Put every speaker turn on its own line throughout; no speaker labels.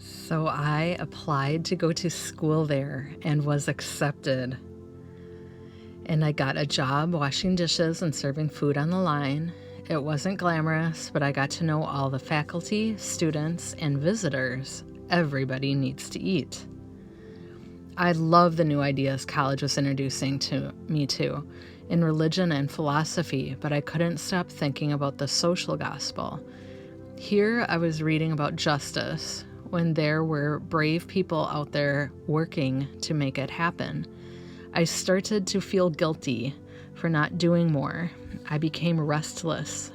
So I applied to go to school there and was accepted. And I got a job washing dishes and serving food on the line. It wasn't glamorous, but I got to know all the faculty, students, and visitors. Everybody needs to eat. I love the new ideas college was introducing to me too, in religion and philosophy, but I couldn't stop thinking about the social gospel. Here I was reading about justice when there were brave people out there working to make it happen. I started to feel guilty for not doing more. I became restless.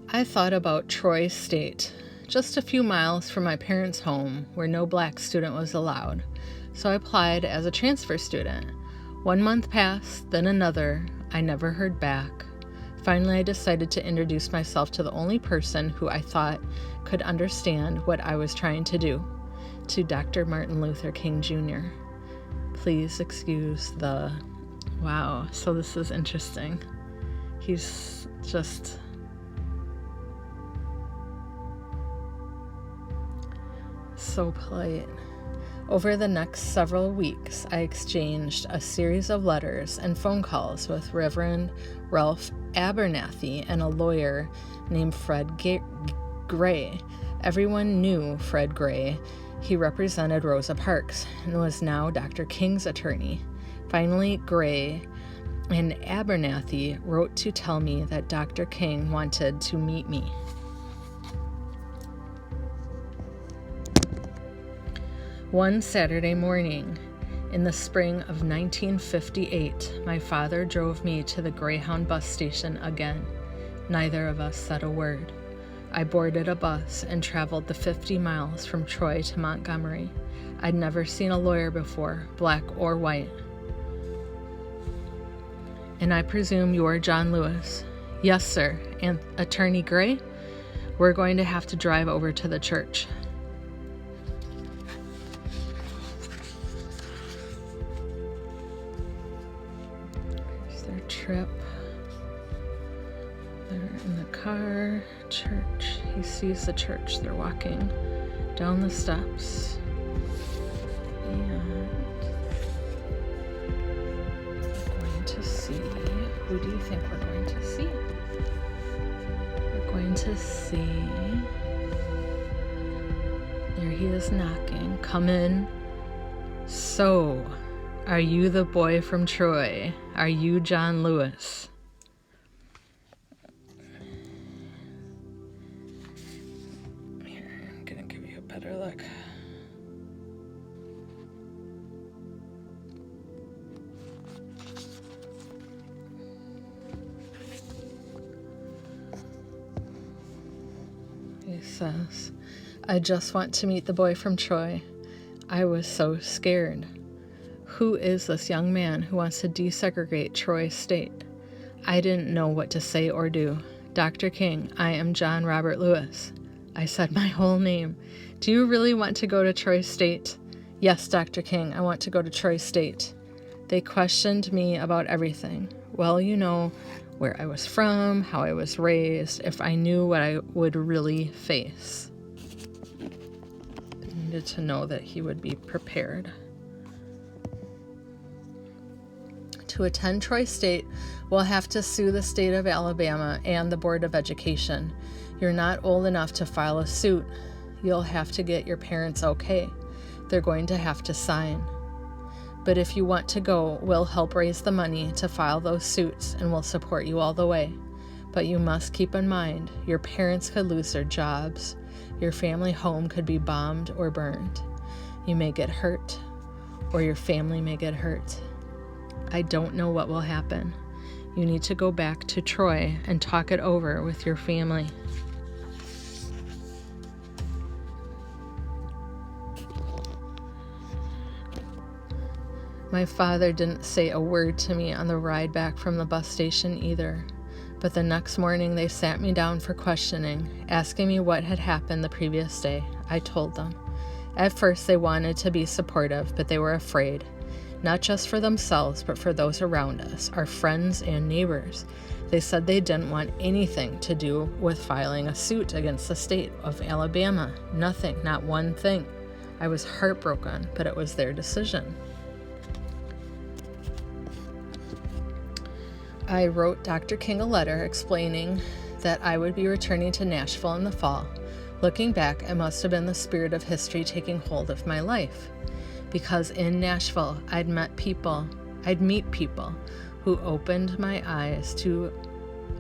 I thought about Troy State, just a few miles from my parents' home where no black student was allowed, so I applied as a transfer student. 1 month passed, then another. I never heard back. Finally, I decided to introduce myself to the only person who I thought could understand what I was trying to do, to Dr. Martin Luther King Jr. Please excuse the... Wow, so this is interesting. He's just... so polite. Over the next several weeks, I exchanged a series of letters and phone calls with Reverend Ralph Abernathy and a lawyer named Fred Gray. Everyone knew Fred Gray. He represented Rosa Parks and was now Dr. King's attorney. Finally, Gray and Abernathy wrote to tell me that Dr. King wanted to meet me. One Saturday morning, in the spring of 1958, my father drove me to the Greyhound bus station again. Neither of us said a word. I boarded a bus and traveled the 50 miles from Troy to Montgomery. I'd never seen a lawyer before, black or white. And I presume you're John Lewis? Yes, sir. And Attorney Gray? We're going to have to drive over to the church. Trip. They're in the car, church. He sees the church. They're walking down the steps. And we're going to see. Who do you think we're going to see? We're going to see. There he is knocking. Come in. So, are you the boy from Troy? Are you John Lewis? Here, I'm gonna give you a better look. He says, I just want to meet the boy from Troy. I was so scared. Who is this young man who wants to desegregate Troy State? I didn't know what to say or do. Dr. King, I am John Robert Lewis. I said my whole name. Do you really want to go to Troy State? Yes, Dr. King, I want to go to Troy State. They questioned me about everything. Well, you know, where I was from, how I was raised, if I knew what I would really face. I needed to know that he would be prepared. To attend Troy State, we'll have to sue the state of Alabama and the Board of Education. You're not old enough to file a suit. You'll have to get your parents' okay. They're going to have to sign. But if you want to go, we'll help raise the money to file those suits and we'll support you all the way. But you must keep in mind, your parents could lose their jobs. Your family home could be bombed or burned. You may get hurt, or your family may get hurt. I don't know what will happen. You need to go back to Troy and talk it over with your family. My father didn't say a word to me on the ride back from the bus station either, but the next morning they sat me down for questioning, asking me what had happened the previous day. I told them. At first they wanted to be supportive, but they were afraid. not just for themselves, but for those around us, our friends and neighbors. They said they didn't want anything to do with filing a suit against the state of Alabama. Nothing, not one thing. I was heartbroken, but it was their decision. I wrote Dr. King a letter explaining that I would be returning to Nashville in the fall. Looking back, it must have been the spirit of history taking hold of my life. Because in Nashville, I'd meet people who opened my eyes to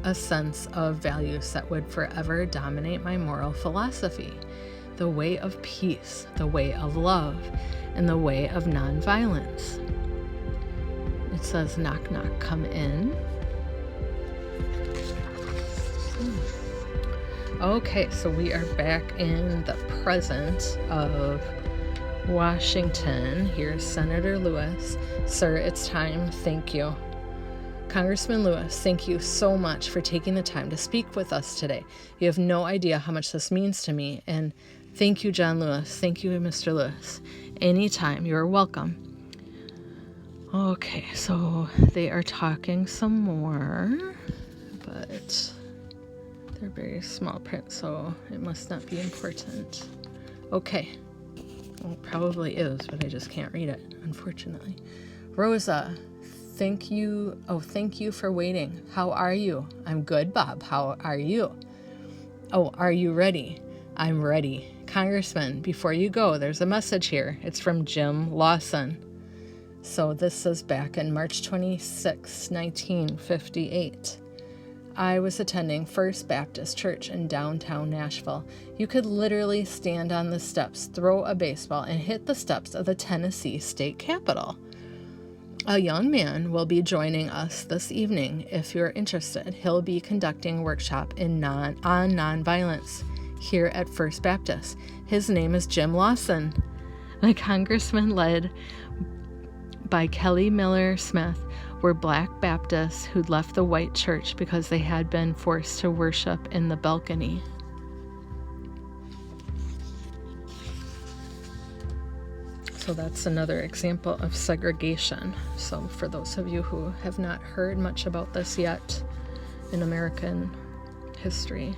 a sense of values that would forever dominate my moral philosophy. The way of peace, the way of love, and the way of nonviolence. It says, knock, knock, come in. Okay, so we are back in the present of Washington. Here's Senator Lewis. Sir, it's time. Thank you. Congressman Lewis, thank you so much for taking the time to speak with us today. You have no idea how much this means to me. And thank you, John Lewis. Thank you, Mr. Lewis. Anytime, you're welcome. Okay, so they are talking some more, but they're very small print, so it must not be important. Okay. Well, it probably is, but I just can't read it, unfortunately. Rosa, thank you for waiting. How are you? I'm good, Bob. How are you? Oh, are you ready? I'm ready. Congressman, before you go, there's a message here. It's from Jim Lawson. So this is back in March 26, 1958. I was attending First Baptist Church in downtown Nashville. You could literally stand on the steps, throw a baseball, and hit the steps of the Tennessee State Capitol. A young man will be joining us this evening. If you're interested, he'll be conducting a workshop on nonviolence here at First Baptist. His name is Jim Lawson. The congressman led by Kelly Miller Smith were Black Baptists who'd left the white church because they had been forced to worship in the balcony. So that's another example of segregation. So for those of you who have not heard much about this yet in American history,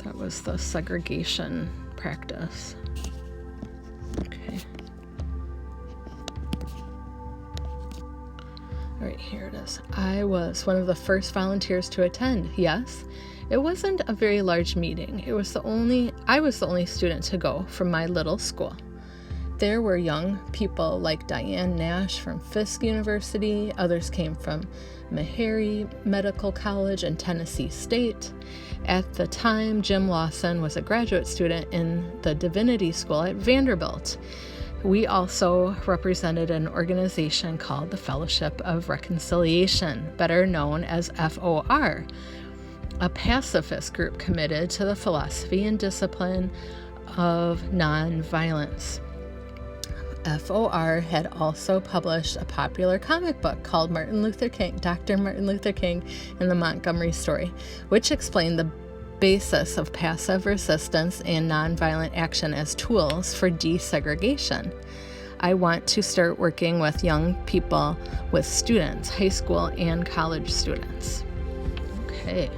that was the segregation practice. Okay. All right, here it is. I was one of the first volunteers to attend. Yes, it wasn't a very large meeting. I was the only student to go from my little school. There were young people like Diane Nash from Fisk University. Others came from Meharry Medical College and Tennessee State. At the time, Jim Lawson was a graduate student in the Divinity School at Vanderbilt. We also represented an organization called the Fellowship of Reconciliation, better known as FOR, a pacifist group committed to the philosophy and discipline of nonviolence. FOR had also published a popular comic book called Dr. Martin Luther King and the Montgomery Story, which explained the basis of passive resistance and nonviolent action as tools for desegregation. I want to start working with young people, with students, high school and college students. Okay.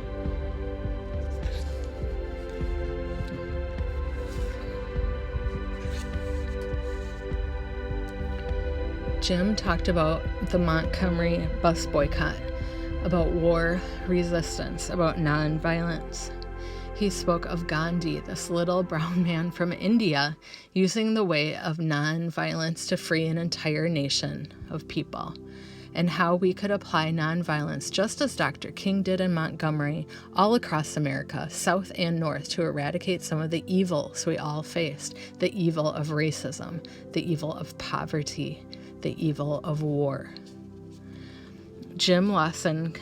Jim talked about the Montgomery bus boycott, about war resistance, about nonviolence. He spoke of Gandhi, this little brown man from India, using the way of nonviolence to free an entire nation of people, and how we could apply nonviolence just as Dr. King did in Montgomery, all across America, South and North, to eradicate some of the evils we all faced, the evil of racism, the evil of poverty, the evil of war. Jim Lawson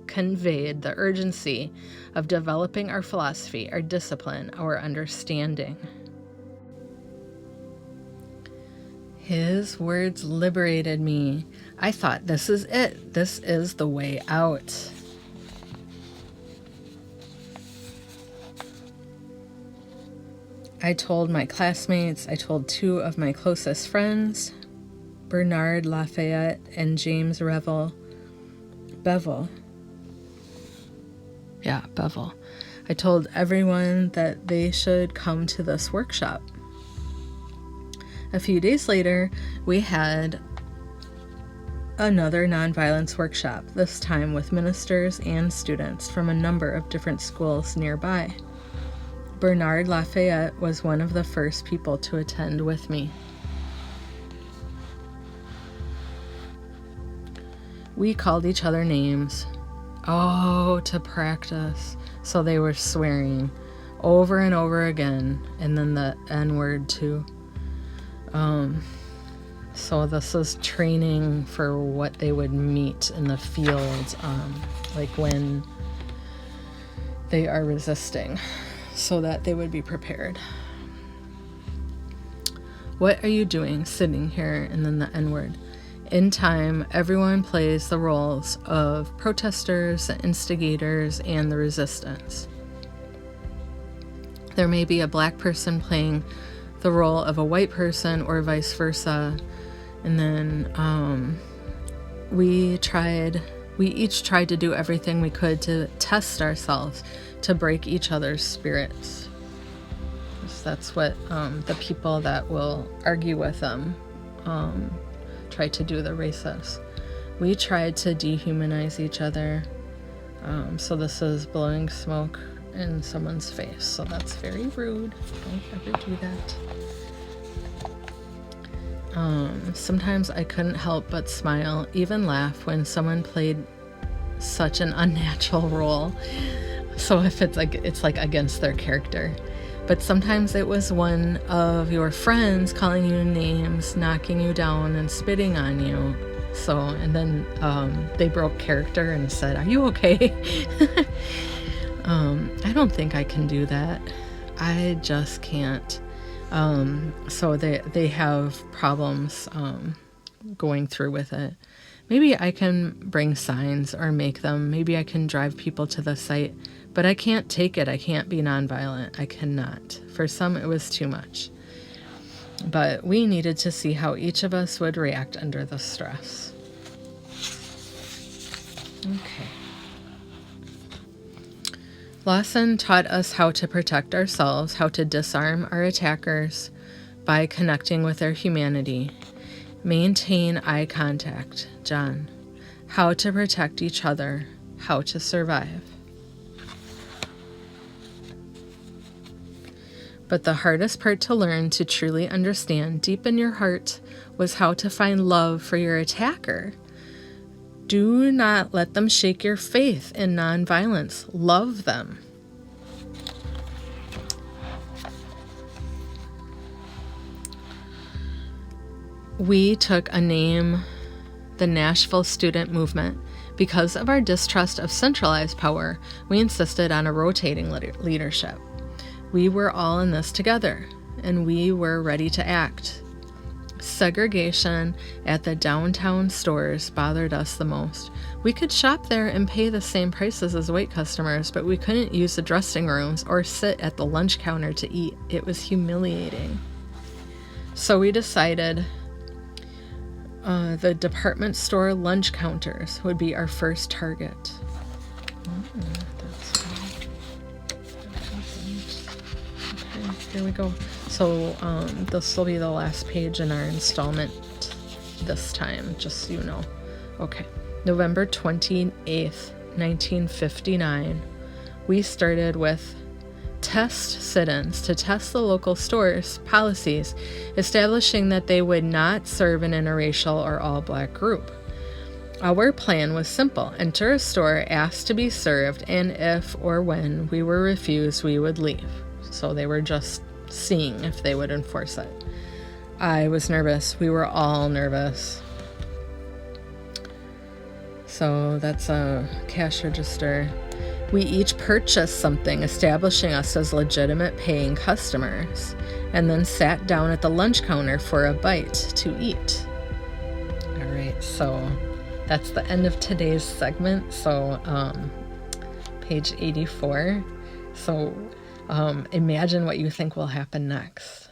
conveyed the urgency of developing our philosophy, our discipline, our understanding. His words liberated me. I thought, this is it. This is the way out. I told my classmates, I told two of my closest friends, Bernard Lafayette and James Bevel. Yeah, Bevel. I told everyone that they should come to this workshop. A few days later, we had another nonviolence workshop, this time with ministers and students from a number of different schools nearby. Bernard Lafayette was one of the first people to attend with me. We called each other names. Oh, to practice. So they were swearing over and over again, and then the N-word too. So this is training for what they would meet in the field, like when they are resisting, so that they would be prepared. What are you doing sitting here? And then the N-word. In time, everyone plays the roles of protesters, the instigators, and the resistance. There may be a black person playing the role of a white person or vice versa. And then we each tried to do everything we could to test ourselves, to break each other's spirits. So that's what the people that will argue with them try to do, the racists. We tried to dehumanize each other. So this is blowing smoke in someone's face. So that's very rude. Don't ever do that. Sometimes I couldn't help but smile, even laugh when someone played such an unnatural role. So if it's like against their character. But sometimes it was one of your friends calling you names, knocking you down, and spitting on you. So, and then they broke character and said, "Are you okay?" I don't think I can do that. I just can't. So they have problems going through with it. Maybe I can bring signs or make them. Maybe I can drive people to the site, but I can't take it. I can't be nonviolent. I cannot. For some, it was too much. But we needed to see how each of us would react under the stress. Okay. Lawson taught us how to protect ourselves, how to disarm our attackers by connecting with their humanity. Maintain eye contact, John. How to protect each other, how to survive. But the hardest part to learn, to truly understand deep in your heart, was how to find love for your attacker. Do not let them shake your faith in nonviolence. Love them. We took a name, the Nashville Student Movement. Because of our distrust of centralized power, we insisted on a rotating leadership. We were all in this together, and we were ready to act. Segregation at the downtown stores bothered us the most. We could shop there and pay the same prices as white customers, but we couldn't use the dressing rooms or sit at the lunch counter to eat. It was humiliating. So we decided the department store lunch counters would be our first target. Here we go. So this will be the last page in our installment this time, just so you know. Okay. November 28th, 1959. We started with test sit-ins to test the local stores' policies, establishing that they would not serve an interracial or all-black group. Our plan was simple. Enter a store, ask to be served, and if or when we were refused, we would leave. So they were just seeing if they would enforce it. I was nervous. We were all nervous. So that's a cash register. We each purchased something, establishing us as legitimate paying customers, and then sat down at the lunch counter for a bite to eat. All right, so that's the end of today's segment. So page 84. So imagine what you think will happen next.